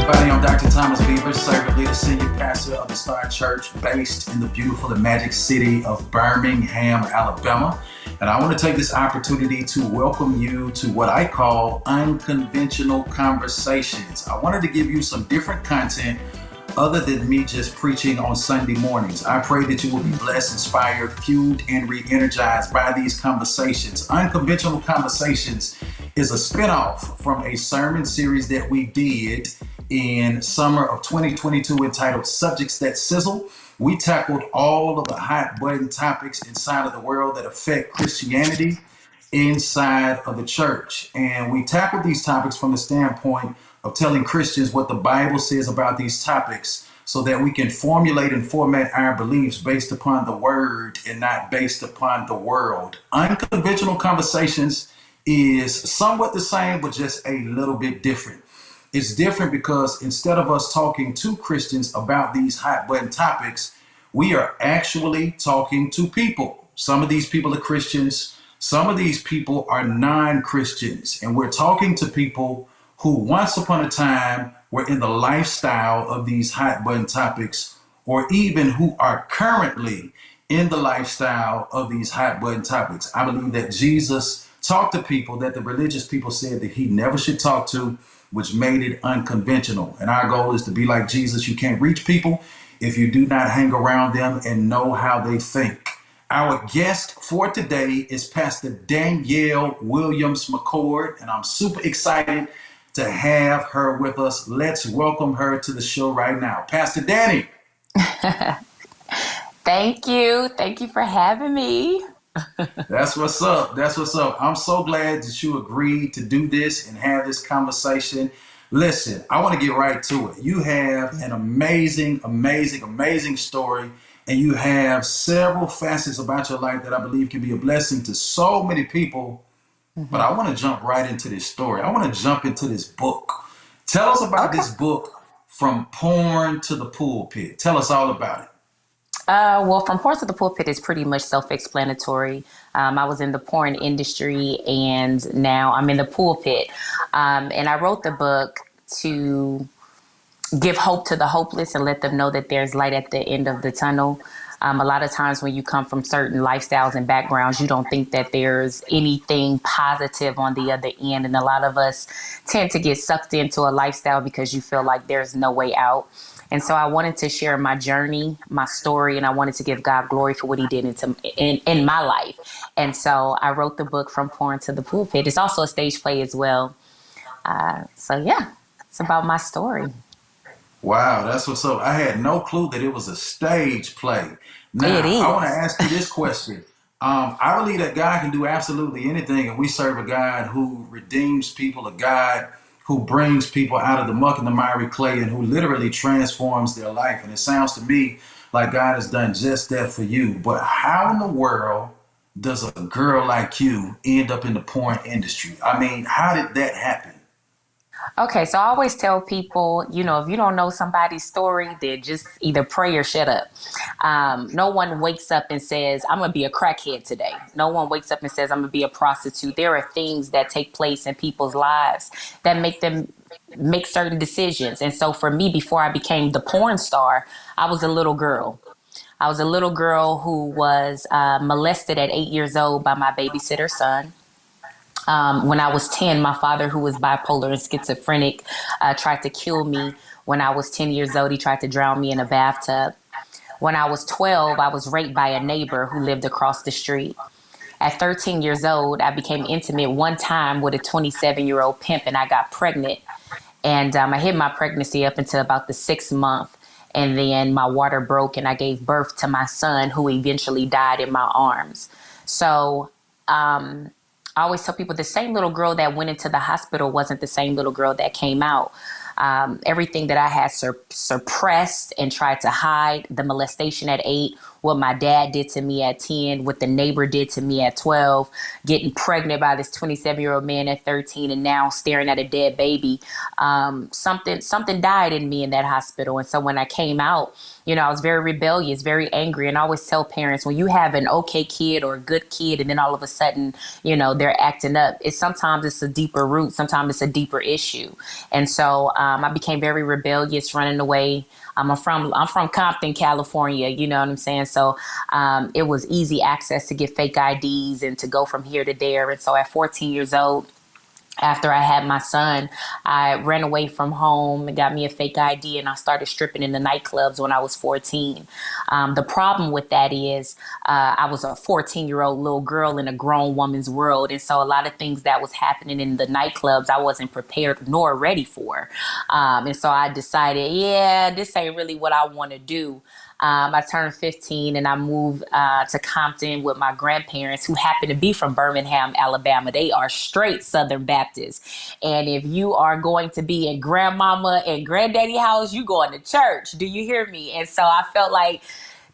everybody. I'm Dr. Thomas Beaver, servant leader, senior pastor of the Star Church based in the beautiful and magic city of Birmingham, Alabama. And I want to take this opportunity to welcome you to what I call Unconventional Conversations. I wanted to give you some different content other than me just preaching on Sunday mornings. I pray that you will be blessed, inspired, fueled, and re-energized by these conversations. Unconventional Conversations is a spinoff from a sermon series that we did in summer of 2022 entitled Subjects That Sizzle. We tackled all of the hot button topics inside of the world that affect Christianity inside of the church. And we tackled these topics from the standpoint of telling Christians what the Bible says about these topics so that we can formulate and format our beliefs based upon the word and not based upon the world. Unconventional Conversations is somewhat the same, but just a little bit different. It's different because instead of us talking to Christians about these hot button topics, we are actually talking to people. Some of these people are Christians. Some of these people are non-Christians. And we're talking to people who once upon a time were in the lifestyle of these hot button topics, or even who are currently in the lifestyle of these hot button topics. I believe that Jesus talked to people that the religious people said that he never should talk to, which made it unconventional. And our goal is to be like Jesus. You can't reach people if you do not hang around them and know how they think. Our guest for today is Pastor Danielle Williams-McCord, and I'm super excited to have her with us. Let's welcome her to the show right now. Pastor Danny. Thank you. Thank you for having me. That's what's up. That's what's up. I'm so glad that you agreed to do this and have this conversation. Listen, I want to get right to it. You have an amazing story, and you have several facets about your life that I believe can be a blessing to so many people. But I want to jump right into this story. I want to jump into this book. Tell us about this book, From Porn to the Pulpit. Tell us all about it. Well, From Porn to the Pulpit is pretty much self-explanatory. I was in the porn industry and now I'm in the pulpit. And I wrote the book to give hope to the hopeless and let them know that there's light at the end of the tunnel. A lot of times when you come from certain lifestyles and backgrounds, you don't think that there's anything positive on the other end. And a lot of us tend to get sucked into a lifestyle because you feel like there's no way out. And so I wanted to share my journey, my story, and I wanted to give God glory for what he did in my life. And so I wrote the book From Porn to the Pulpit. It's also a stage play as well. So yeah, it's about my story. Wow, that's what's up. I had no clue that it was a stage play. Now, It is. I want to ask you this question. I believe that God can do absolutely anything, and we serve a God who redeems people, a God who brings people out of the muck and the miry clay, and who literally transforms their life. And it sounds to me like God has done just that for you. But how in the world does a girl like you end up in the porn industry? I mean, how did that happen? Okay, so I always tell people, if you don't know somebody's story, then just either pray or shut up. No one wakes up and says, I'm going to be a crackhead today. No one wakes up and says, I'm going to be a prostitute. There are things that take place in people's lives that make them make certain decisions. And so for me, before I became the porn star, I was a little girl. I was a little girl who was molested at 8 years old by my babysitter son. When I was 10, my father, who was bipolar and schizophrenic, tried to kill me. When I was 10 years old, he tried to drown me in a bathtub. When I was 12, I was raped by a neighbor who lived across the street. At 13 years old, I became intimate one time with a 27-year-old pimp, and I got pregnant. And I hid my pregnancy up until about the 6th month. And then my water broke, and I gave birth to my son, who eventually died in my arms. So I always tell people the same little girl that went into the hospital wasn't the same little girl that came out. Everything that I had suppressed and tried to hide, the molestation at 8 what my dad did to me at 10, what the neighbor did to me at 12, getting pregnant by this 27-year-old man at 13, and now staring at a dead baby. Something died in me in that hospital. And so when I came out, I was very rebellious, very angry. And I always tell parents, when you have an okay kid or a good kid, and then all of a sudden, they're acting up, sometimes it's a deeper root. Sometimes it's a deeper issue. And so I became very rebellious, running away. I'm from Compton, California. You know what I'm saying? So it was easy access to get fake IDs and to go from here to there. And so at 14 years old, after I had my son, I ran away from home and got me a fake ID, and I started stripping in the nightclubs when I was 14. The problem with that is I was a 14-year-old little girl in a grown woman's world. And so a lot of things that was happening in the nightclubs, I wasn't prepared nor ready for. And so I decided, this ain't really what I want to do. I turned 15 and I moved to Compton with my grandparents, who happen to be from Birmingham, Alabama. They are straight Southern Baptists. And if you are going to be in grandmama and granddaddy house, you going to church. Do you hear me? And so I felt like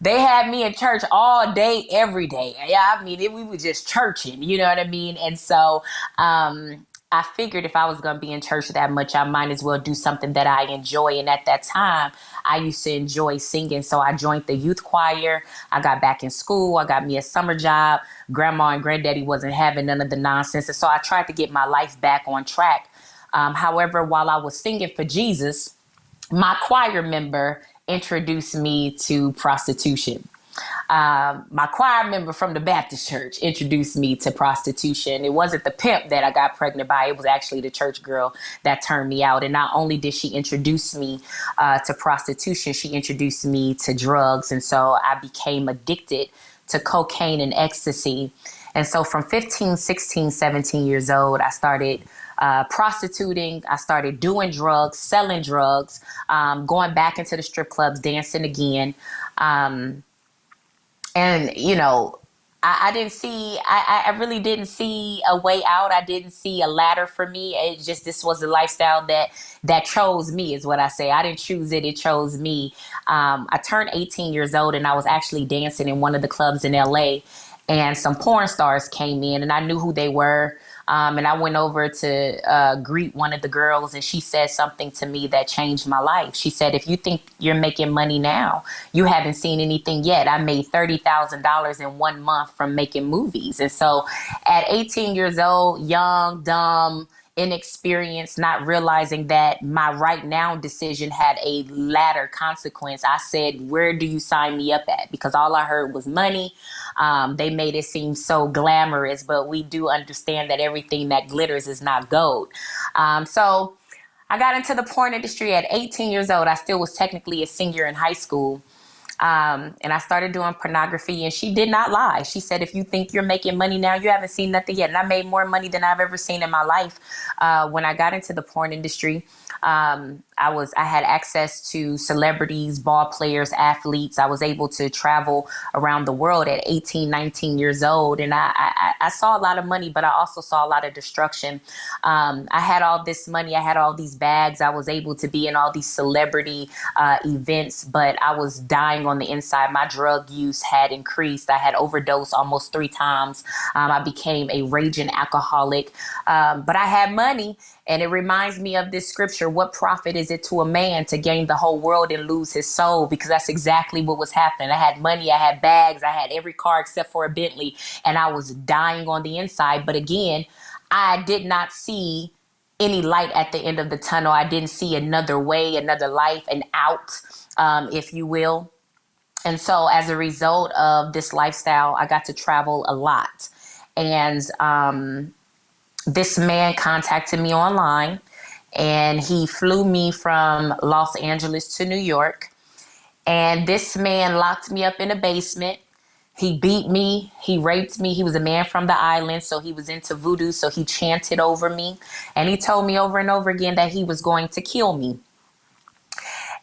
they had me in church all day, every day. Yeah, I mean, we were just churching, you know what I mean? And so I figured if I was going to be in church that much, I might as well do something that I enjoy. And at that time, I used to enjoy singing. So I joined the youth choir. I got back in school. I got me a summer job. Grandma and granddaddy wasn't having none of the nonsense. And so I tried to get my life back on track. However, while I was singing for Jesus, my choir member introduced me to prostitution. My choir member from the Baptist church introduced me to prostitution. It wasn't the pimp that I got pregnant by. It was actually the church girl that turned me out. And not only did she introduce me to prostitution, she introduced me to drugs. And so I became addicted to cocaine and ecstasy. And so from 15, 16, 17 years old, I started prostituting. I started doing drugs, selling drugs, going back into the strip clubs, dancing again. And, I didn't see, I really didn't see a way out. I didn't see a ladder for me. This was the lifestyle that chose me, is what I say. I didn't choose it. It chose me. I turned 18 years old and I was actually dancing in one of the clubs in LA, and some porn stars came in and I knew who they were. And I went over to greet one of the girls, and she said something to me that changed my life. She said, if you think you're making money now, you haven't seen anything yet. I made $30,000 in 1 month from making movies. And so at 18 years old, young, dumb, inexperienced, not realizing that my right now decision had a latter consequence, I said, where do you sign me up at? Because all I heard was money. They made it seem so glamorous, but we do understand that everything that glitters is not gold. So I got into the porn industry at 18 years old. I still was technically a senior in high school. And I started doing pornography, and she did not lie. She said, if you think you're making money now, you haven't seen nothing yet. And I made more money than I've ever seen in my life. When I got into the porn industry, I had access to celebrities, ball players, athletes. I was able to travel around the world at 18, 19 years old. And I saw a lot of money, but I also saw a lot of destruction. I had all this money. I had all these bags. I was able to be in all these celebrity events, but I was dying on the inside. My drug use had increased. I had overdosed almost 3 times. I became a raging alcoholic, but I had money. And it reminds me of this scripture: what profit is it to a man to gain the whole world and lose his soul? Because that's exactly what was happening. I had money, I had bags, I had every car except for a Bentley, and I was dying on the inside. But again, I did not see any light at the end of the tunnel. I didn't see another way, another life, an out, if you will. And so as a result of this lifestyle, I got to travel a lot. And this man contacted me online, and he flew me from Los Angeles to New York. And this man locked me up in a basement. He beat me. He raped me. He was a man from the island, so he was into voodoo. So he chanted over me, and he told me over and over again that he was going to kill me.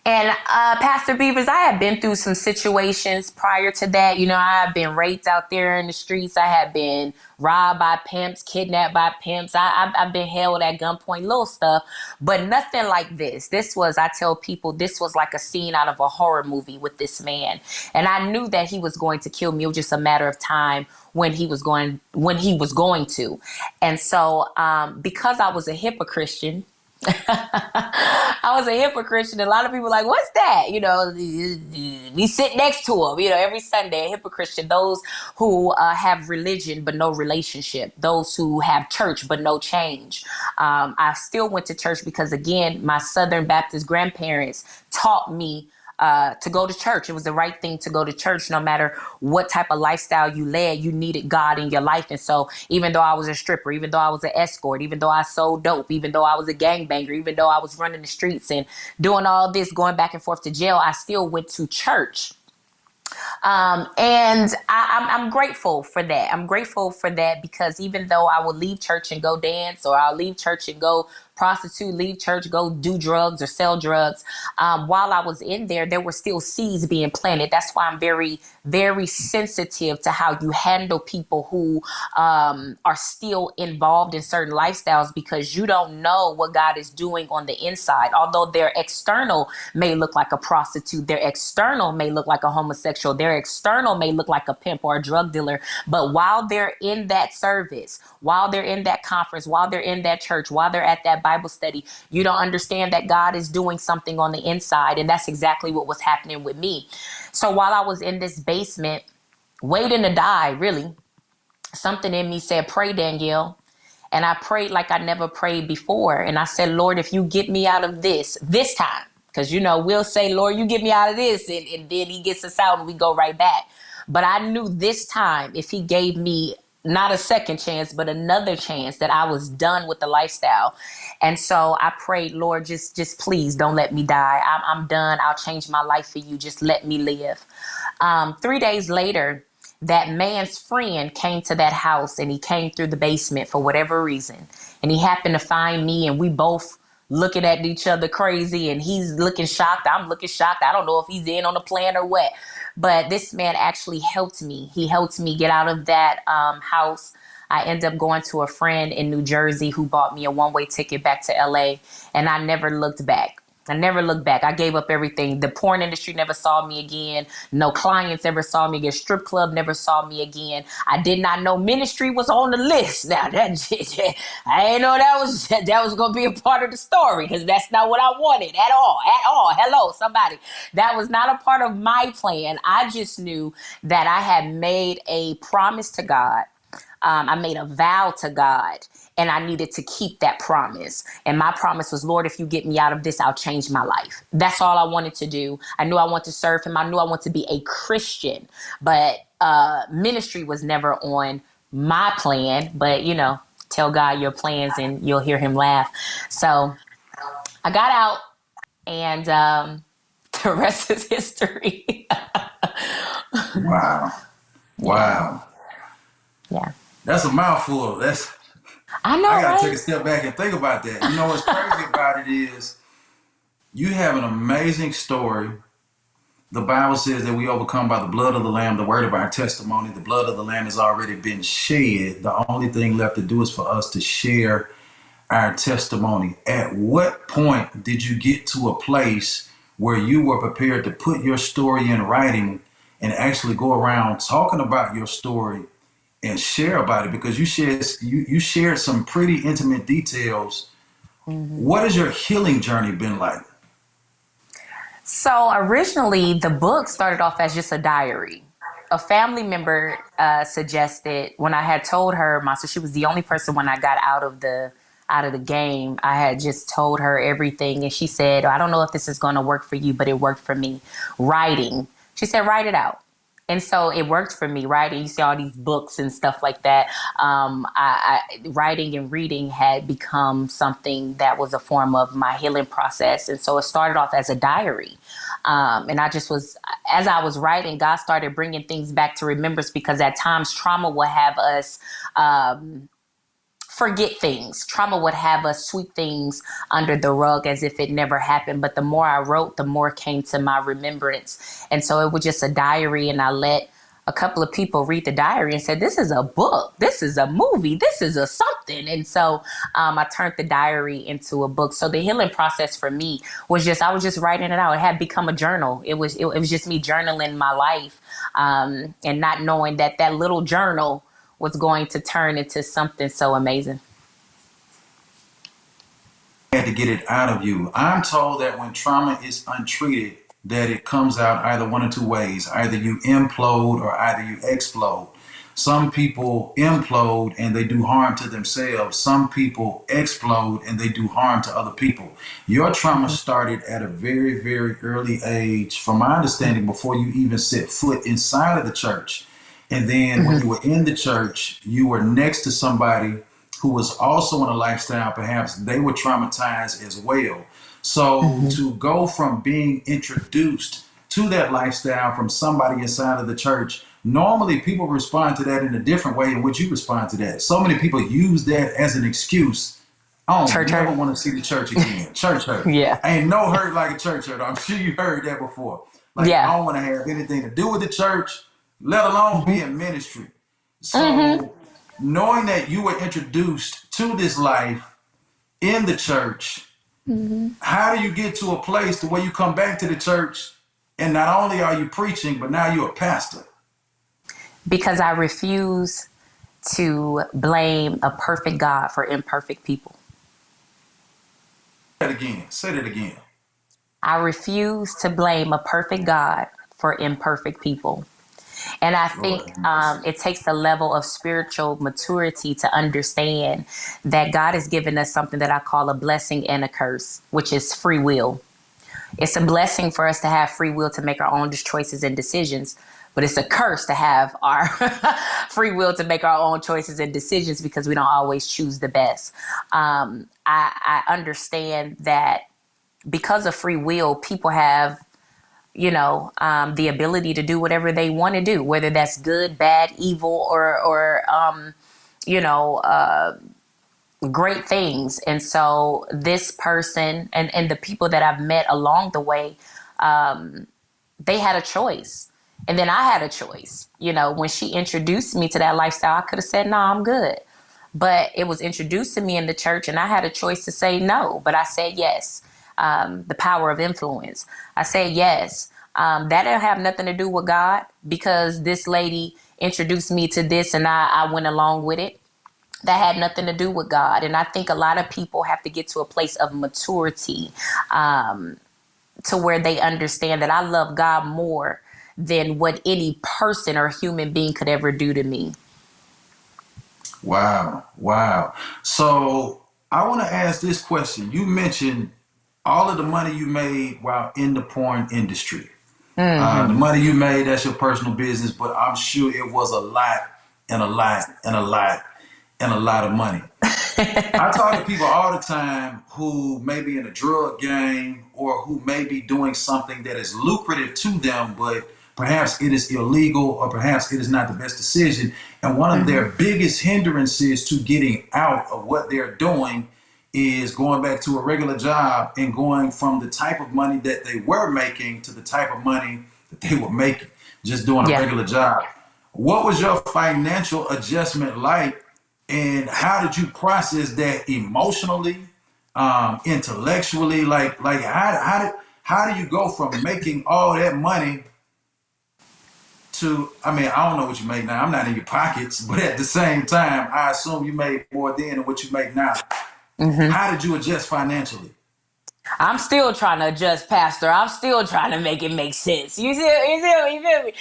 And Pastor Beavers, I had been through some situations prior to that. You know, I have been raped out there in the streets. I have been robbed by pimps, kidnapped by pimps. I've been held at gunpoint, little stuff, but nothing like this. This was, I tell people, this was like a scene out of a horror movie with this man. And I knew that he was going to kill me. It was just a matter of time when he was going to. And so because I was a hypocrite, I was a hypocrite. And a lot of people were like, what's that? You know, we sit next to him, you know, every Sunday, a hypocrite. Those who have religion but no relationship. Those who have church but no change. I still went to church because, again, my Southern Baptist grandparents taught me to go to church. It was the right thing to go to church. No matter what type of lifestyle you led, you needed God in your life. And so even though I was a stripper, even though I was an escort, even though I sold dope, even though I was a gangbanger, even though I was running the streets and doing all this, going back and forth to jail, I still went to church. And I'm grateful for that. I'm grateful for that because even though I would leave church and go dance, or I'll leave church and go prostitute, leave church, go do drugs or sell drugs, while I was in there, there were still seeds being planted. That's why I'm very, very sensitive to how you handle people who are still involved in certain lifestyles, because you don't know what God is doing on the inside. Although their external may look like a prostitute, their external may look like a homosexual, their external may look like a pimp or a drug dealer. But while they're in that service, while they're in that conference, while they're in that church, while they're at that Bible study, you don't understand that God is doing something on the inside. And that's exactly what was happening with me. So while I was in this basement, waiting to die, really, something in me said, pray, Danielle. And I prayed like I never prayed before. And I said, Lord, if you get me out of this time, because, you know, we'll say, Lord, you get me out of this. And then he gets us out and we go right back. But I knew this time, if he gave me not a second chance, but another chance, that I was done with the lifestyle. And so I prayed, Lord, just please don't let me die. I'm done. I'll change my life for you. Just let me live. 3 days later, that man's friend came to that house, and he came through the basement for whatever reason. And he happened to find me, and we both looking at each other crazy, and he's looking shocked. I'm looking shocked. I don't know if he's in on the plan or what. But this man actually helped me. He helped me get out of that house. I ended up going to a friend in New Jersey who bought me a one-way ticket back to LA, and I never looked back. I gave up everything. The porn industry never saw me again. No clients ever saw me again. Strip club never saw me again. I did not know ministry was on the list. Now that I didn't know that was going to be a part of the story, because that's not what I wanted at all. Hello, somebody. That was not a part of my plan. I just knew that I had made a promise to God. I made a vow to God, and I needed to keep that promise. And my promise was, Lord, if you get me out of this, I'll change my life. That's all I wanted to do. I knew I wanted to serve him. I knew I wanted to be a Christian, but ministry was never on my plan. But, you know, tell God your plans and you'll hear him laugh. So I got out, and the rest is history. Wow. Wow. Yeah. That's a mouthful. I know, I gotta right? take a step back and think about that. You know what's crazy about it is you have an amazing story. The Bible says that we overcome by the blood of the Lamb, the word of our testimony. The blood of the Lamb has already been shed. The only thing left to do is for us to share our testimony. At what point did you get to a place where you were prepared to put your story in writing and actually go around talking about your story and share about it? Because you shared some pretty intimate details. Mm-hmm. What has your healing journey been like? So originally, the book started off as just a diary. A family member suggested, when I had told her, so she was the only person when I got out of the game, I had just told her everything, and she said, I don't know if this is going to work for you, but it worked for me. Writing. She said, write it out. And so it worked for me, writing. You see all these books and stuff like that. Writing and reading had become something that was a form of my healing process. And so it started off as a diary. And I just was, as I was writing, God started bringing things back to remembrance, because at times trauma will have us forget things. Trauma would have us sweep things under the rug as if it never happened. But the more I wrote, the more came to my remembrance. And so it was just a diary, and I let a couple of people read the diary and said, this is a book, this is a movie, this is a something. And so I turned the diary into a book. So the healing process for me was just, I was just writing it out. It had become a journal. It was just me journaling my life, and not knowing that that little journal was going to turn into something so amazing. Had to get it out of you. I'm told that when trauma is untreated, that it comes out either one or two ways. Either you implode or either you explode. Some people implode and they do harm to themselves. Some people explode and they do harm to other people. Your trauma started at a very, very early age, from my understanding, before you even set foot inside of the church. And then when you were in the church, you were next to somebody who was also in a lifestyle, perhaps they were traumatized as well. So to go from being introduced to that lifestyle from somebody inside of the church, normally people respond to that in a different way in which you respond to that. So many people use that as an excuse. I don't never want to see the church again. Church hurt. Yeah. Ain't no hurt like a church hurt. I'm sure you heard that before. Like, I don't want to have anything to do with the church, let alone be in ministry. So knowing that you were introduced to this life in the church, how do you get to a place to where you come back to the church and not only are you preaching, but now you're a pastor? Because I refuse to blame a perfect God for imperfect people. Say that again. Say that again. I refuse to blame a perfect God for imperfect people. And I think it takes a level of spiritual maturity to understand that God has given us something that I call a blessing and a curse, which is free will. It's a blessing for us to have free will to make our own choices and decisions, but it's a curse to have our free will to make our own choices and decisions because we don't always choose the best. I understand that because of free will, people have the ability to do whatever they want to do, whether that's good, bad, evil, or great things. And so this person and the people that I've met along the way, they had a choice. And then I had a choice. When she introduced me to that lifestyle, I could have said, no, I'm good. But it was introduced to me in the church and I had a choice to say no, but I said yes. The power of influence. I say yes. That didn't have nothing to do with God because this lady introduced me to this and I went along with it. That had nothing to do with God. And I think a lot of people have to get to a place of maturity to where they understand that I love God more than what any person or human being could ever do to me. Wow. So I want to ask this question. You mentioned all of the money you made while in the porn industry. The money you made, that's your personal business, but I'm sure it was a lot and a lot and a lot and a lot of money. I talk to people all the time who may be in a drug gang or who may be doing something that is lucrative to them, but perhaps it is illegal or perhaps it is not the best decision. And one of their biggest hindrances to getting out of what they're doing is going back to a regular job and going from the type of money that they were making to the type of money that they were making just doing a regular job. What was your financial adjustment like, and how did you process that emotionally, intellectually? Like how do you go from making all that money to, I don't know what you make now. I'm not in your pockets, but at the same time, I assume you made more then than what you make now. How did you adjust financially? I'm still trying to adjust, Pastor. I'm still trying to make it make sense. You feel me?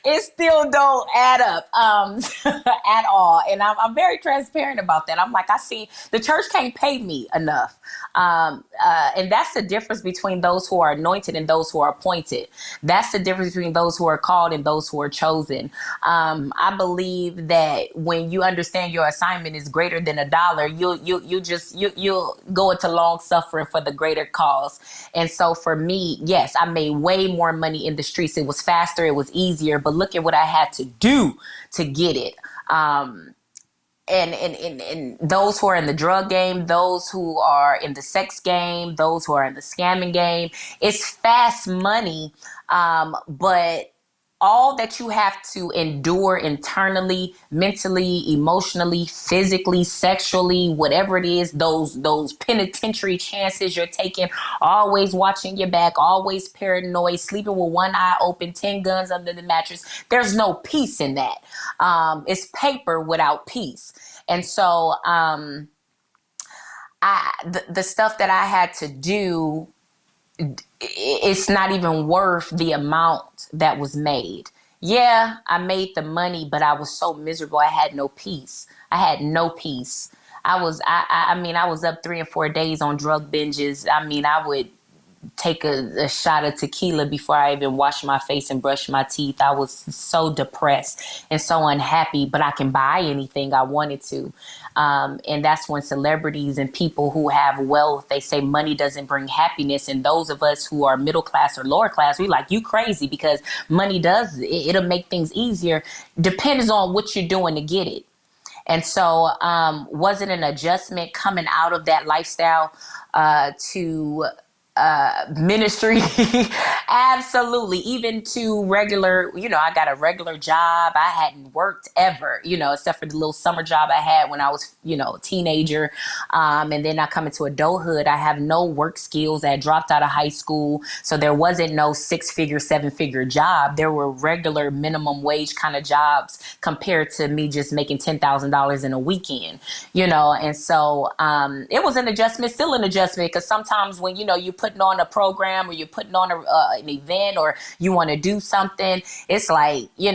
It still don't add up at all. And I'm very transparent about that. I'm like, I see the church can't pay me enough. And that's the difference between those who are anointed and those who are appointed. That's the difference between those who are called and those who are chosen. I believe that when you understand your assignment is greater than $1, you'll go into long suffering for the greater cause. And so for me, yes, I made way more money in the streets. It was faster. It was easier. But look at what I had to do to get it. and those who are in the drug game, those who are in the sex game, those who are in the scamming game, it's fast money. But all that you have to endure internally, mentally, emotionally, physically, sexually, whatever it is, those penitentiary chances you're taking, always watching your back, always paranoid, sleeping with one eye open, 10 guns under the mattress. There's no peace in that. It's paper without peace. And so the stuff that I had to do, it's not even worth the amount that was made. Yeah, I made the money, but I was so miserable. I had no peace. I had no peace. I mean, I was up 3 and 4 days on drug binges. I mean, I would take a shot of tequila before I even wash my face and brush my teeth. I was so depressed and so unhappy, but I can buy anything I wanted to. And that's when celebrities and people who have wealth, they say money doesn't bring happiness. And those of us who are middle class or lower class, we like, you crazy, because money does, it'll make things easier. Depends on what you're doing to get it. And so was it an adjustment coming out of that lifestyle to ministry? Absolutely. Even to regular, I got a regular job. I hadn't worked ever, except for the little summer job I had when I was, a teenager. And then I come into adulthood. I have no work skills. I had dropped out of high school. So there wasn't no 6-figure, 7-figure job. There were regular minimum wage kind of jobs compared to me just making $10,000 in a weekend, and so it was an adjustment, still an adjustment, because sometimes when, you putting on a program or you're putting on an event or you want to do something, it's like, you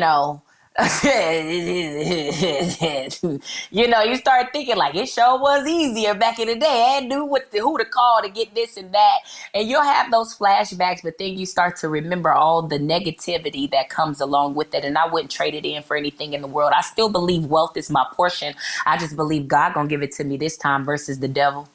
start thinking like it sure was easier back in the day. I knew who to call to get this and that. And you'll have those flashbacks, but then you start to remember all the negativity that comes along with it. And I wouldn't trade it in for anything in the world. I still believe wealth is my portion. I just believe God gonna give it to me this time versus the devil.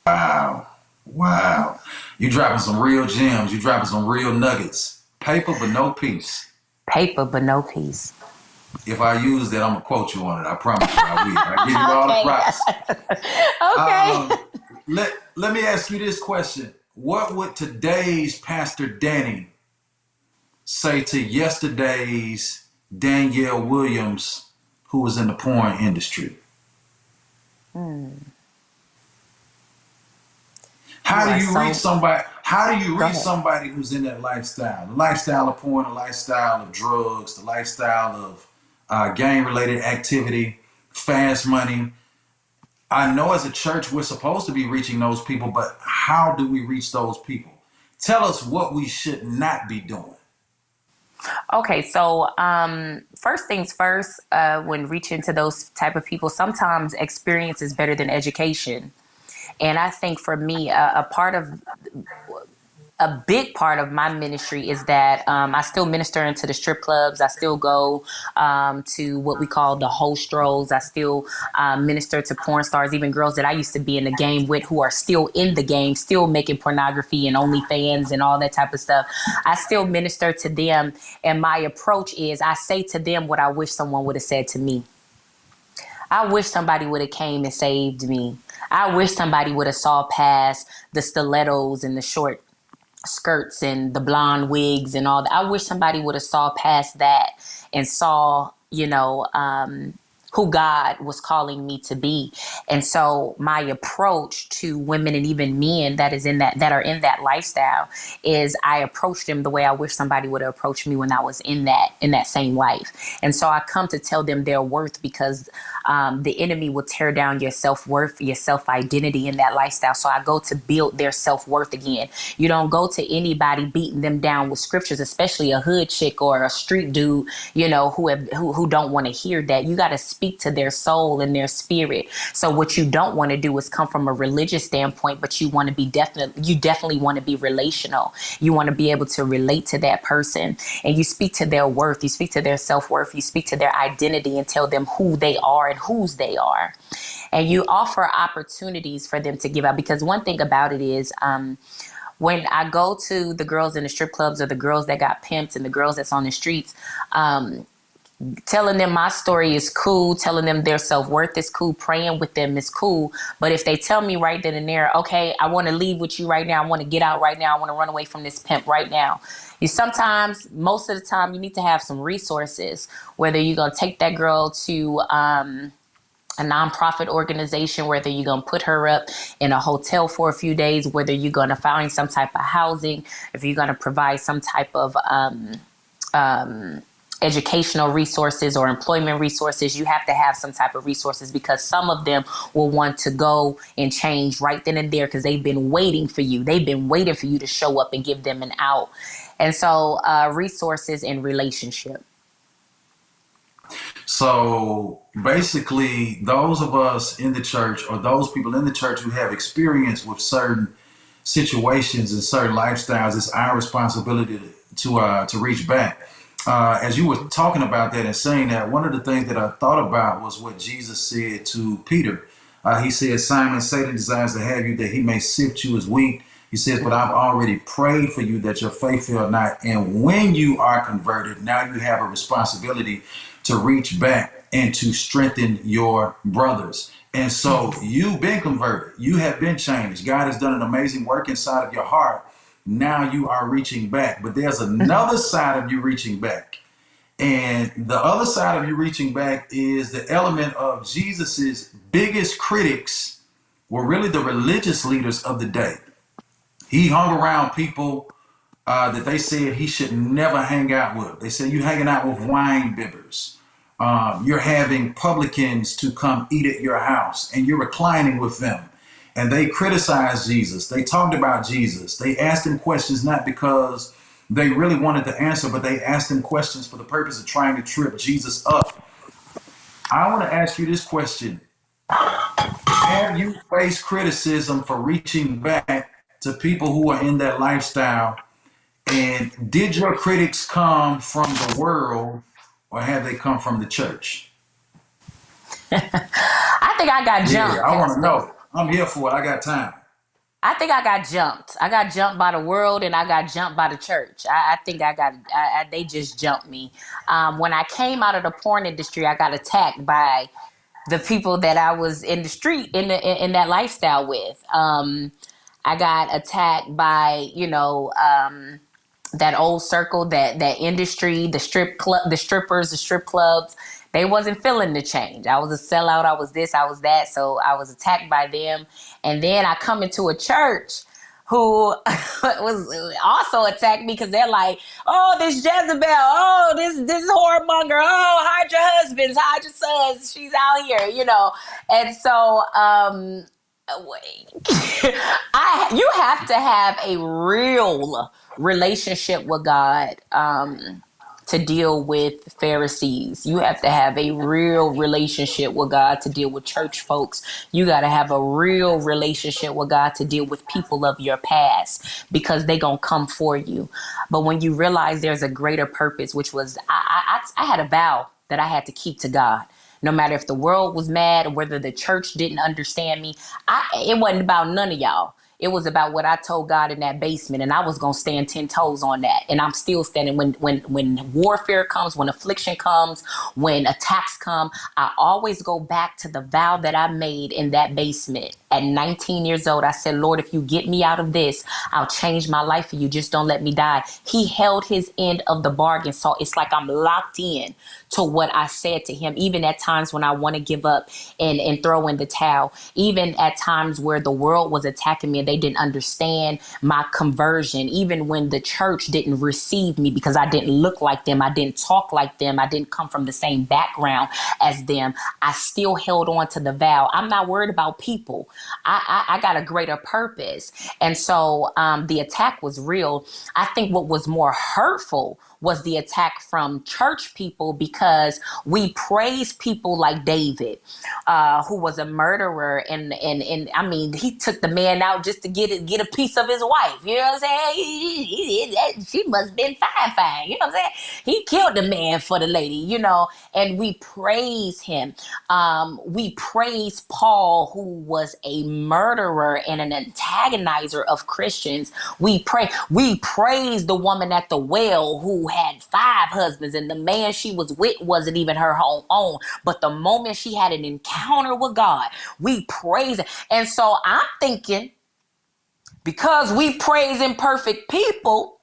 Wow. You dropping some real gems. You dropping some real nuggets. Paper, but no peace. Paper, but no peace. If I use that, I'm going to quote you on it. I promise you I will. I give you all the props. Okay. Let me ask you this question. What would today's Pastor Danny say to yesterday's Danielle Williams, who was in the porn industry? How do you reach somebody? How do you reach somebody who's in that lifestyle? The lifestyle of porn, the lifestyle of drugs, the lifestyle of gang-related activity, fast money. I know as a church we're supposed to be reaching those people, but how do we reach those people? Tell us what we should not be doing. Okay, so first things first, when reaching to those type of people, sometimes experience is better than education. And I think for me, a big part of my ministry is that I still minister into the strip clubs. I still go to what we call the hostros. I still minister to porn stars, even girls that I used to be in the game with who are still in the game, still making pornography and OnlyFans and all that type of stuff. I still minister to them. And my approach is I say to them what I wish someone would have said to me. I wish somebody would have came and saved me. I wish somebody would have saw past the stilettos and the short skirts and the blonde wigs and all that. I wish somebody would have saw past that and saw, who God was calling me to be. And so my approach to women and even men that are in that lifestyle is I approach them the way I wish somebody would have approached me when I was in that same life. And so I come to tell them their worth, because the enemy will tear down your self-worth, your self-identity in that lifestyle. So I go to build their self-worth again. You don't go to anybody beating them down with scriptures, especially a hood chick or a street dude, who don't want to hear that. You got to speak to their soul and their spirit. So what you don't want to do is come from a religious standpoint, but you want to be definitely want to be relational. You want to be able to relate to that person, and you speak to their worth. You speak to their self-worth. You speak to their identity and tell them who they are and whose they are. And you offer opportunities for them to give out, because one thing about it is, when I go to the girls in the strip clubs or the girls that got pimped and the girls that's on the streets, Telling them my story is cool. Telling them their self-worth is cool. Praying with them is cool. But if they tell me right then and there, okay, I want to leave with you right now. I want to get out right now. I want to run away from this pimp right now. Sometimes, most of the time, you need to have some resources, whether you're going to take that girl to a nonprofit organization, whether you're going to put her up in a hotel for a few days, whether you're going to find some type of housing, if you're going to provide some type of educational resources or employment resources, you have to have some type of resources, because some of them will want to go and change right then and there because they've been waiting for you. They've been waiting for you to show up and give them an out. And so resources and relationship. So basically, those of us in the church, or those people in the church who have experience with certain situations and certain lifestyles, it's our responsibility to reach back. As you were talking about that and saying that, one of the things that I thought about was what Jesus said to Peter. He said, Simon, Satan desires to have you that he may sift you as wheat. He says, but I've already prayed for you that your faith fail not. And when you are converted, now you have a responsibility to reach back and to strengthen your brothers. And so you've been converted. You have been changed. God has done an amazing work inside of your heart. Now you are reaching back. But there's another side of you reaching back. And the other side of you reaching back is the element of Jesus's biggest critics were really the religious leaders of the day. He hung around people that they said he should never hang out with. They said, you're hanging out with wine bibbers. You're having publicans to come eat at your house, and you're reclining with them. And they criticized Jesus. They talked about Jesus. They asked him questions, not because they really wanted the answer, but they asked him questions for the purpose of trying to trip Jesus up. I want to ask you this question. Have you faced criticism for reaching back to people who are in that lifestyle? And did your critics come from the world, or have they come from the church? I think I got jumped. Yeah, I want to know. I'm here for it. I got time. I think I got jumped. I got jumped by the world, and I got jumped by the church. I think they just jumped me. When I came out of the porn industry, I got attacked by the people that I was in the street in that lifestyle with. I got attacked by, that old circle, that industry, the strip club, the strippers, the strip clubs. They wasn't feeling the change. I was a sellout. I was this, I was that. So I was attacked by them. And then I come into a church who was also attacked me, because they're like, oh, this Jezebel. Oh, this whoremonger. Oh, hide your husbands, hide your sons. She's out here, And so you have to have a real relationship with God to deal with Pharisees. You have to have a real relationship with God to deal with church folks. You got to have a real relationship with God to deal with people of your past, because they gonna come for you. But when you realize there's a greater purpose, which was, I had a vow that I had to keep to God. No matter if the world was mad or whether the church didn't understand me, it wasn't about none of y'all. It was about what I told God in that basement, and I was going to stand 10 toes on that. And I'm still standing when warfare comes, when affliction comes, when attacks come. I always go back to the vow that I made in that basement at 19 years old. I said, Lord, if you get me out of this, I'll change my life for you. Just don't let me die. He held his end of the bargain. So it's like I'm locked in to what I said to him, even at times when I want to give up and throw in the towel, even at times where the world was attacking me and they didn't understand my conversion, even when the church didn't receive me because I didn't look like them, I didn't talk like them, I didn't come from the same background as them. I still held on to the vow. I'm not worried about people. I got a greater purpose. And so the attack was real. I think what was more hurtful was the attack from church people, because we praise people like David, who was a murderer. And I mean, he took the man out just just to get a piece of his wife. You know what I'm saying? She must have been fine. You know what I'm saying? He killed the man for the lady, you know, and we praise him. We praise Paul, who was a murderer and an antagonizer of Christians. We praise the woman at the well who had 5 husbands, and the man she was with wasn't even her own. But the moment she had an encounter with God, we praise it. And so I'm thinking, because we praise imperfect people,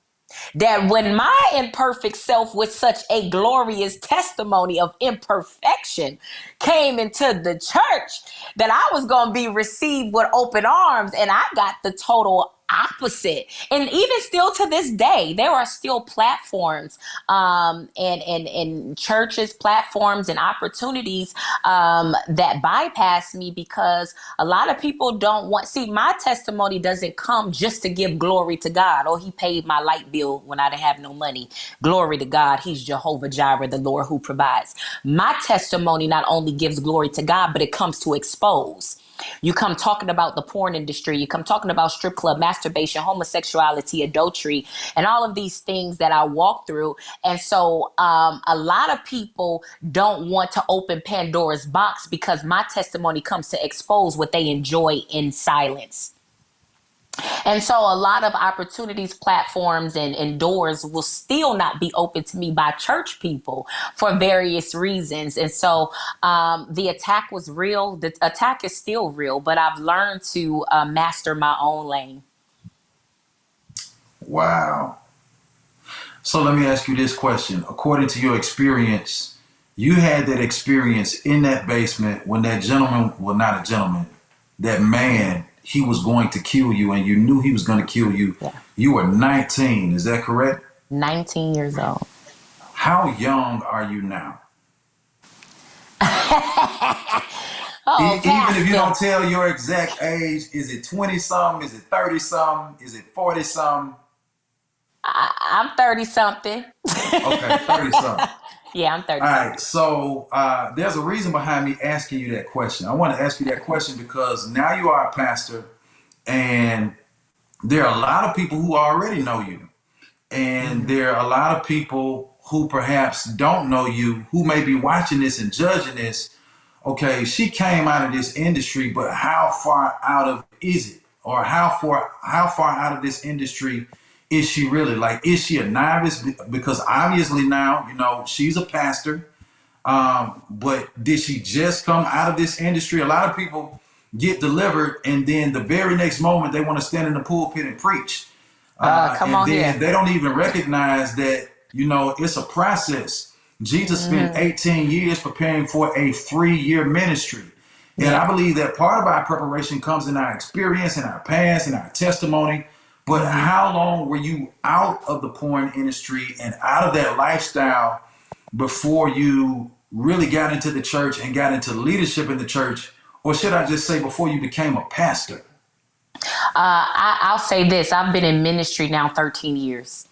that when my imperfect self with such a glorious testimony of imperfection came into the church, that I was going to be received with open arms, and I got the total opposite. And even still to this day, there are still platforms and churches, platforms and opportunities that bypass me, because a lot of people don't want, see, my testimony doesn't come just to give glory to God. Oh, he paid my light bill when I didn't have no money. Glory to God. He's Jehovah Jireh, the Lord who provides. My testimony not only gives glory to God, but it comes to expose. You come talking about the porn industry, you come talking about strip club, masturbation, homosexuality, adultery, and all of these things that I walk through. And so a lot of people don't want to open Pandora's box, because my testimony comes to expose what they enjoy in silence. And so a lot of opportunities, platforms, and doors will still not be open to me by church people for various reasons. And so the attack was real. The attack is still real, but I've learned to master my own lane. Wow. So let me ask you this question. According to your experience, you had that experience in that basement when that gentleman, well, not a gentleman, that man, he was going to kill you, and you knew he was going to kill you. Yeah. You were 19. Is that correct? 19 years old. How young are you now? Even if you don't tell your exact age, is it 20-something? Is it 30-something? Is it 40-something? I'm 30-something. Okay, 30-something. Yeah, I'm 30. All right, so there's a reason behind me asking you that question. I want to ask you that question because now you are a pastor, and there are a lot of people who already know you. And there are a lot of people who perhaps don't know you, who may be watching this and judging this. Okay, she came out of this industry, but how far out of is it? Or how far out of this industry is she really? Like, is she a novice? Because obviously now, you know, she's a pastor. But did she just come out of this industry? A lot of people get delivered, and then the very next moment they want to stand in the pulpit and preach. They don't even recognize that, you know, it's a process. Jesus spent 18 years preparing for a 3-year ministry. And I believe that part of our preparation comes in our experience, in our past, in our testimony. But how long were you out of the porn industry and out of that lifestyle before you really got into the church and got into leadership in the church? Or should I just say before you became a pastor? I'll say this. I've been in ministry now 13 years.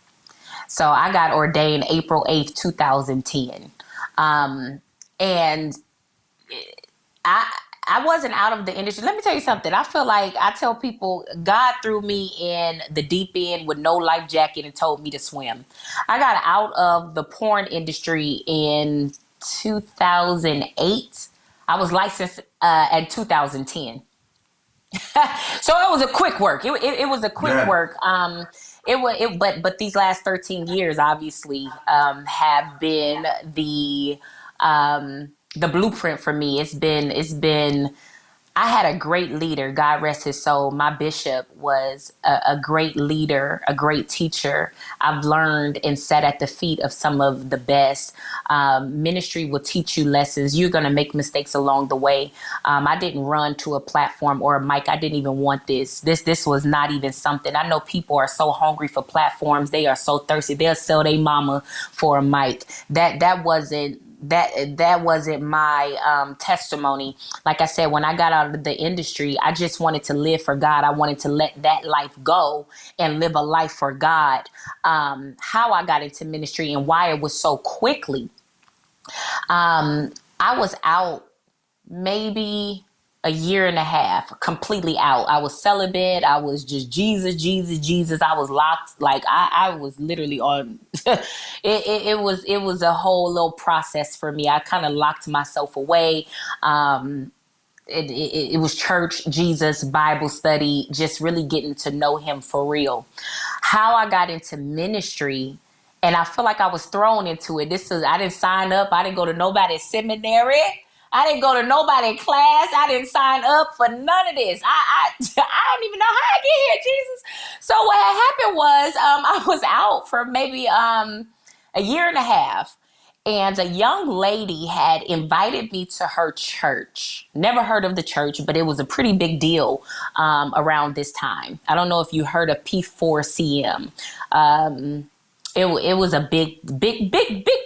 So I got ordained April 8th, 2010. And I wasn't out of the industry. Let me tell you something. I feel like I tell people God threw me in the deep end with no life jacket and told me to swim. I got out of the porn industry in 2008. I was licensed in 2010. So it was a quick work. It was a quick work. But these last 13 years obviously have been the blueprint for me. It's been I had a great leader, God rest his soul. My bishop was a great leader, a great teacher. I've learned and sat at the feet of some of the best. Ministry will teach you lessons. You're going to make mistakes along the way. I didn't run to a platform or a mic. I didn't even want this. This was not even something. I know people are so hungry for platforms. They are so thirsty. They'll sell their mama for a mic. That wasn't my testimony. Like I said, when I got out of the industry, I just wanted to live for God. I wanted to let that life go and live a life for God. How I got into ministry and why it was so quickly. I was out maybe a year and a half completely out. I was celibate. I was just Jesus, Jesus, Jesus. I was locked. Like I was literally on. It was a whole little process for me. I kind of locked myself away. It was church, Jesus, Bible study, just really getting to know him for real. How I got into ministry, and I feel like I was thrown into it. I didn't sign up. I didn't go to nobody's seminary. I didn't go to nobody's class. I didn't sign up for none of this. I don't even know how I get here, Jesus. So what had happened was I was out for maybe a year and a half. And a young lady had invited me to her church. Never heard of the church, but it was a pretty big deal around this time. I don't know if you heard of P4CM. It was a big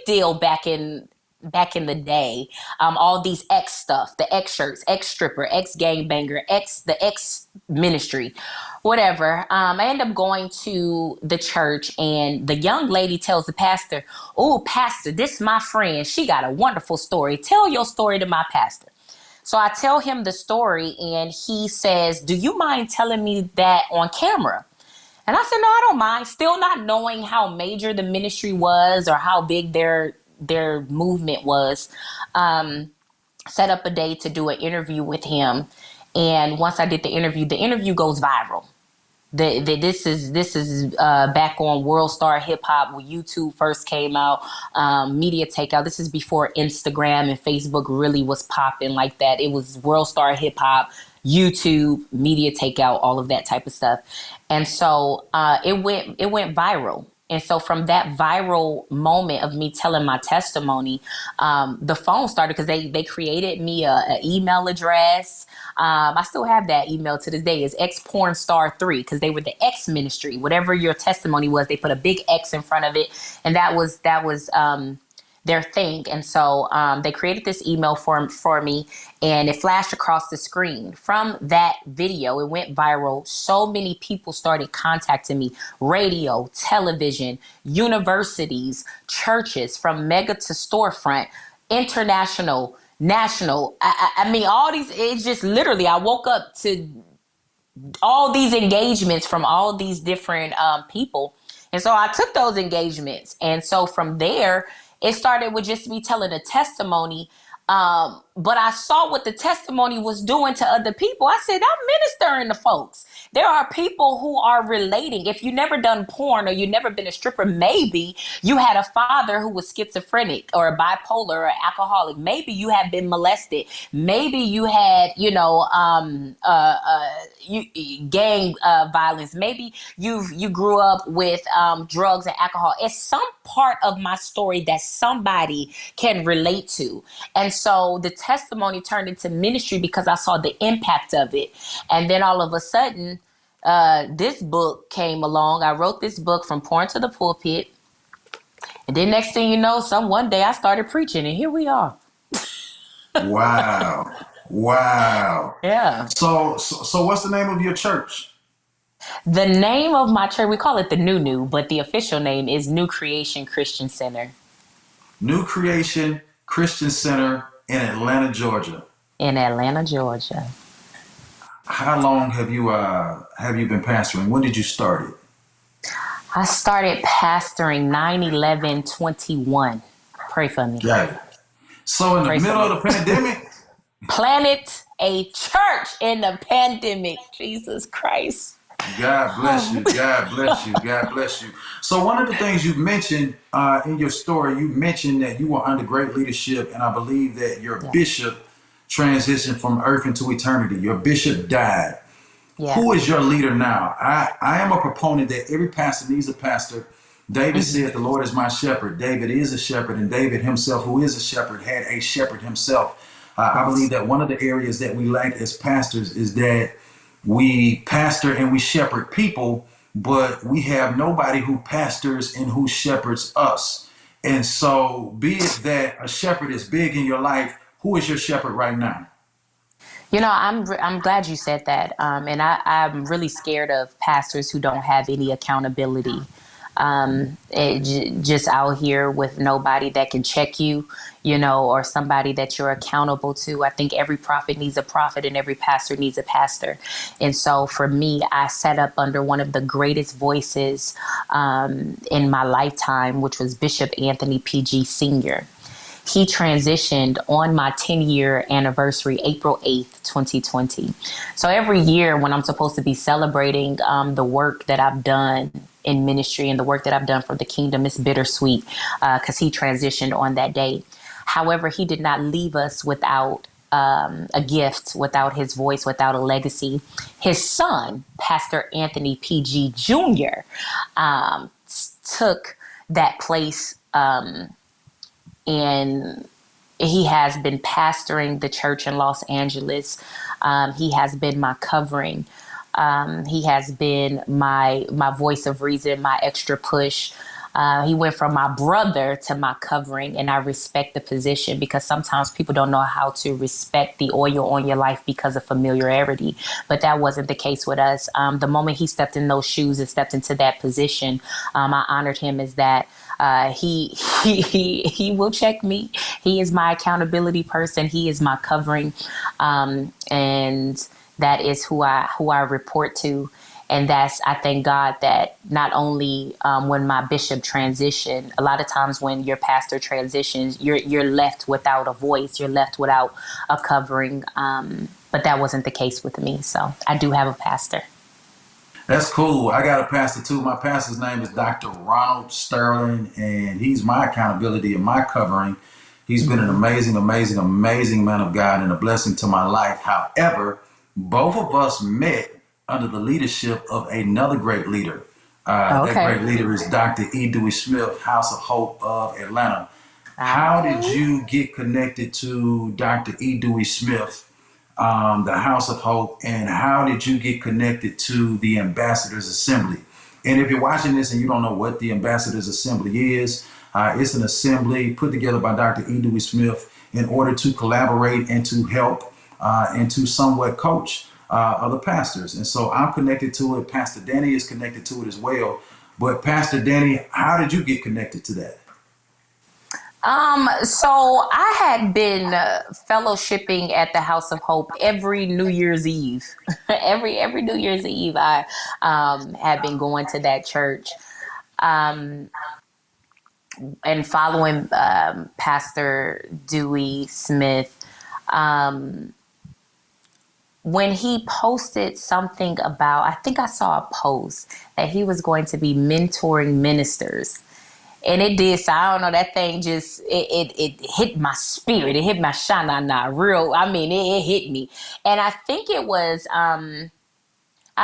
deal back in the day. All these X stuff, the X shirts, X stripper, X gangbanger, the X ministry, whatever. I end up going to the church, and the young lady tells the pastor, "Oh, pastor, this is my friend. She got a wonderful story. Tell your story to my pastor." So I tell him the story, and he says, "Do you mind telling me that on camera?" And I said, "No, I don't mind." Still not knowing how major the ministry was or how big their movement was. Set up a day to do an interview with him. And once I did the interview goes viral. This is back on World Star Hip Hop when YouTube first came out, Media Takeout. This is before Instagram and Facebook really was popping like that. It was World Star Hip Hop, YouTube, Media Takeout, all of that type of stuff. And so it went viral. And so from that viral moment of me telling my testimony, the phone started because they created me an email address. I still have that email to this day. It's xpornstar3 because they were the X ministry. Whatever your testimony was, they put a big X in front of it. And that was their thing. And so they created this email for me, and it flashed across the screen. From that video, it went viral. So many people started contacting me: radio, television, universities, churches, from mega to storefront, international, national. I mean, all these, it's just literally, I woke up to all these engagements from all these different people. And so I took those engagements. And so from there, it started with just me telling a testimony. But I saw what the testimony was doing to other people. I said, I'm ministering to folks. There are people who are relating. If you never done porn or you never been a stripper, maybe you had a father who was schizophrenic or bipolar or alcoholic. Maybe you have been molested. Maybe you had, gang violence. Maybe you grew up with drugs and alcohol. It's some part of my story that somebody can relate to. And so the testimony turned into ministry because I saw the impact of it. And then all of a sudden, this book came along. I wrote this book, From Porn to the Pulpit. And then next thing you know, one day I started preaching, and here we are. Wow. Yeah. So what's the name of your church? The name of my church, we call it the New, but the official name is New Creation Christian Center. New Creation Christian Center in Atlanta, Georgia. In Atlanta, Georgia. How long have you been pastoring? When did you start it? I started pastoring 9/11/21. Pray for me. Got it. So in the middle of the pandemic? Planted a church in the pandemic. Jesus Christ. God bless you. God bless you. God bless you. So one of the things you mentioned in your story, you mentioned that you were under great leadership, and I believe that your bishop transitioned from earth into eternity. Your bishop died. Yeah. Who is your leader now? I am a proponent that every pastor needs a pastor. David said, the Lord is my shepherd. David is a shepherd, and David himself, who is a shepherd, had a shepherd himself. I believe that one of the areas that we lack as pastors is that we pastor and we shepherd people, but we have nobody who pastors and who shepherds us. And so be it that a shepherd is big in your life, who is your shepherd right now? I'm glad you said that. And I'm really scared of pastors who don't have any accountability. Just out here with nobody that can check you, or somebody that you're accountable to. I think every prophet needs a prophet and every pastor needs a pastor. And so for me, I sat up under one of the greatest voices in my lifetime, which was Bishop Anthony P.G. Sr. He transitioned on my 10-year anniversary, April 8th, 2020. So every year when I'm supposed to be celebrating the work that I've done in ministry and the work that I've done for the kingdom, it's bittersweet because he transitioned on that day. However, he did not leave us without a gift, without his voice, without a legacy. His son, Pastor Anthony P.G. Jr., took that place, and he has been pastoring the church in Los Angeles. He has been my covering. He has been my voice of reason, my extra push. He went from my brother to my covering, and I respect the position because sometimes people don't know how to respect the oil on your life because of familiarity. But that wasn't the case with us. The moment he stepped in those shoes and stepped into that position, I honored him as that. He will check me. He is my accountability person. He is my covering, and that is who I report to. And I thank God that not only when my bishop transitioned, a lot of times when your pastor transitions, you're left without a voice, you're left without a covering. But that wasn't the case with me. So I do have a pastor. That's cool. I got a pastor too. My pastor's name is Dr. Ronald Sterling, and he's my accountability and my covering. He's been an amazing, amazing, amazing man of God and a blessing to my life. However, both of us met under the leadership of another great leader. That great leader is Dr. E. Dewey Smith, House of Hope of Atlanta. How did you get connected to Dr. E. Dewey Smith, the House of Hope, and how did you get connected to the Ambassadors Assembly? And if you're watching this and you don't know what the Ambassadors Assembly is, it's an assembly put together by Dr. E. Dewey Smith in order to collaborate and to help and to somewhat coach other pastors. And so I'm connected to it. Pastor Danny is connected to it as well. But Pastor Danny, how did you get connected to that? So I had been fellowshipping at the House of Hope every New Year's Eve. every New Year's Eve, I had been going to that church and following Pastor Dewey Smith. When he posted something about, I think I saw a post that he was going to be mentoring ministers. And it did. So I don't know, that thing just, it hit my spirit. It hit my shana real. I mean, it hit me. And I think it was, I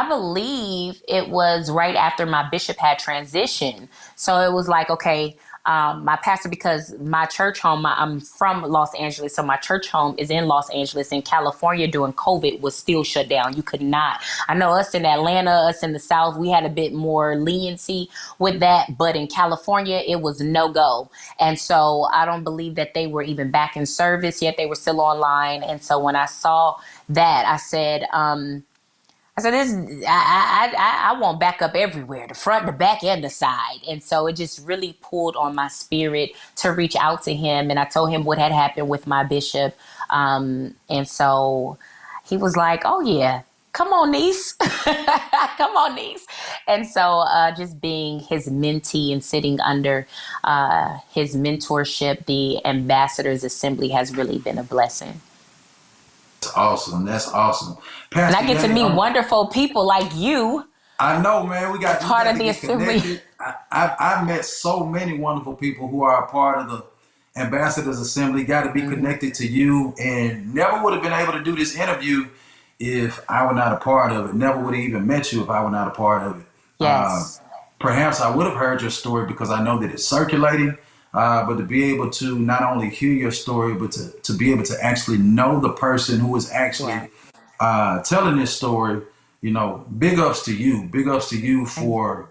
believe it was right after my bishop had transitioned. So it was like, okay, my pastor, because my church home, I'm from Los Angeles, so my church home is in Los Angeles. In California during COVID was still shut down. You could not. I know us in Atlanta, us in the South, we had a bit more leniency with that, but in California it was no go. And so I don't believe that they were even back in service yet. They were still online. And so when I saw that, I said, I want backup everywhere, the front, the back, and the side. And so it just really pulled on my spirit to reach out to him. And I told him what had happened with my bishop. And so he was like, oh, yeah, come on, niece. Come on, niece. And so just being his mentee and sitting under his mentorship, the Ambassadors Assembly has really been a blessing. That's awesome. That's awesome. Pastor, and I get to meet wonderful people like you. I know, man. We got part of the assembly. I've met so many wonderful people who are a part of the Ambassadors Assembly. Got to be connected to you, and never would have been able to do this interview if I were not a part of it. Never would have even met you if I were not a part of it. Yes. Perhaps I would have heard your story because I know that it's circulating. But to be able to not only hear your story, but to be able to actually know the person who is actually telling this story, big ups to you. Big ups to you for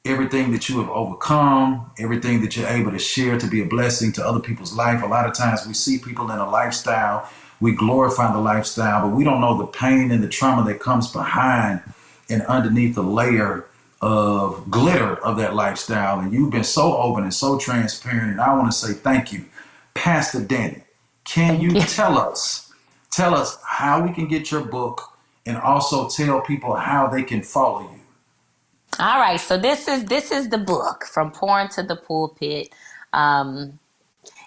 everything that you have overcome, everything that you're able to share to be a blessing to other people's life. A lot of times we see people in a lifestyle, we glorify the lifestyle, but we don't know the pain and the trauma that comes behind and underneath the layer of glitter of that lifestyle. And you've been so open and so transparent. And I want to say thank you. Pastor Danny, can Thank you you. tell us how we can get your book and also tell people how they can follow you? All right, so this is the book, From Pouring to the Pulpit. Um,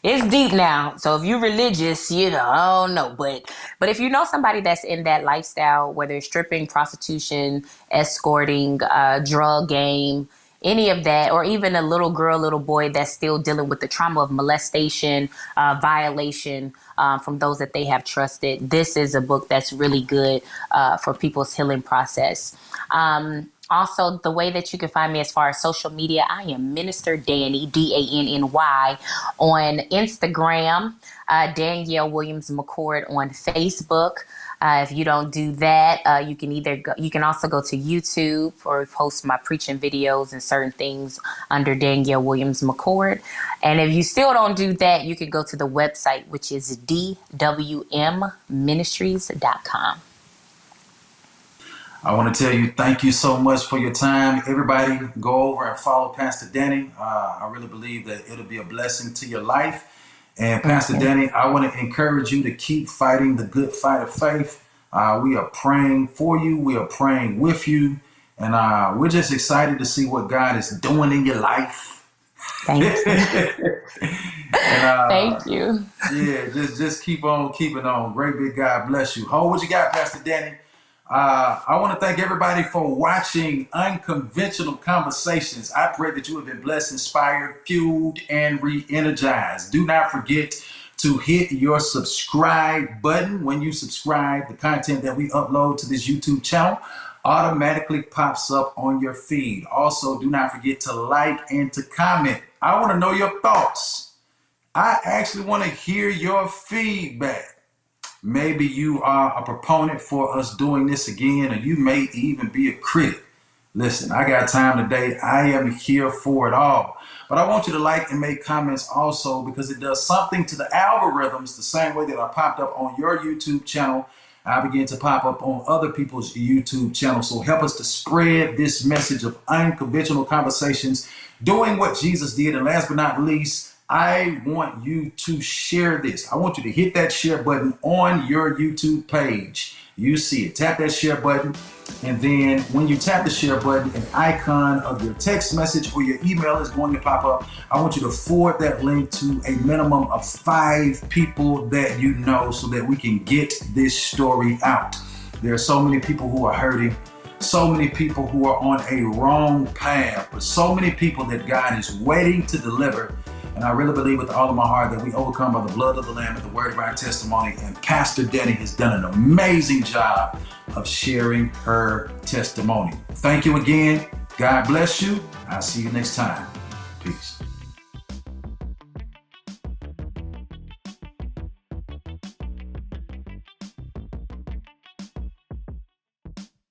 it's deep now, so if you're religious, I don't know, but if you know somebody that's in that lifestyle, whether it's stripping, prostitution, escorting, drug game, any of that, or even a little girl, little boy that's still dealing with the trauma of molestation, violation from those that they have trusted, this is a book that's really good for people's healing process. Also, the way that you can find me as far as social media, I am Minister Danny, Danny, on Instagram, Danielle Williams-McCord on Facebook. If you don't do that, you can also go to YouTube or post my preaching videos and certain things under Danielle Williams-McCord. And if you still don't do that, you can go to the website, which is dwmministries.com. I want to tell you, thank you so much for your time. Everybody, go over and follow Pastor Danny. I really believe that it'll be a blessing to your life. And Pastor Danny, I want to encourage you to keep fighting the good fight of faith. We are praying for you. We are praying with you. And we're just excited to see what God is doing in your life. Thank you. And, Thank you. Yeah, just keep on keeping on. Great big God bless you. What you got, Pastor Danny? I want to thank everybody for watching Unconventional Conversations. I pray that you have been blessed, inspired, fueled, and re-energized. Do not forget to hit your subscribe button. When you subscribe, the content that we upload to this YouTube channel automatically pops up on your feed. Also, do not forget to like and to comment. I want to know your thoughts. I actually want to hear your feedback. Maybe you are a proponent for us doing this again, or you may even be a critic. Listen, I got time today. I am here for it all. But I want you to like and make comments also, because it does something to the algorithms the same way that I popped up on your YouTube channel. I begin to pop up on other people's YouTube channels. So help us to spread this message of unconventional conversations, doing what Jesus did. And last but not least, I want you to share this. I want you to hit that share button on your YouTube page. You see it. Tap that share button. And then when you tap the share button, an icon of your text message or your email is going to pop up. I want you to forward that link to a minimum of 5 people that you know, so that we can get this story out. There are so many people who are hurting, so many people who are on a wrong path, but so many people that God is waiting to deliver. And I really believe with all of my heart that we overcome by the blood of the Lamb and the word of our testimony. And Pastor Danny has done an amazing job of sharing her testimony. Thank you again. God bless you. I'll see you next time. Peace.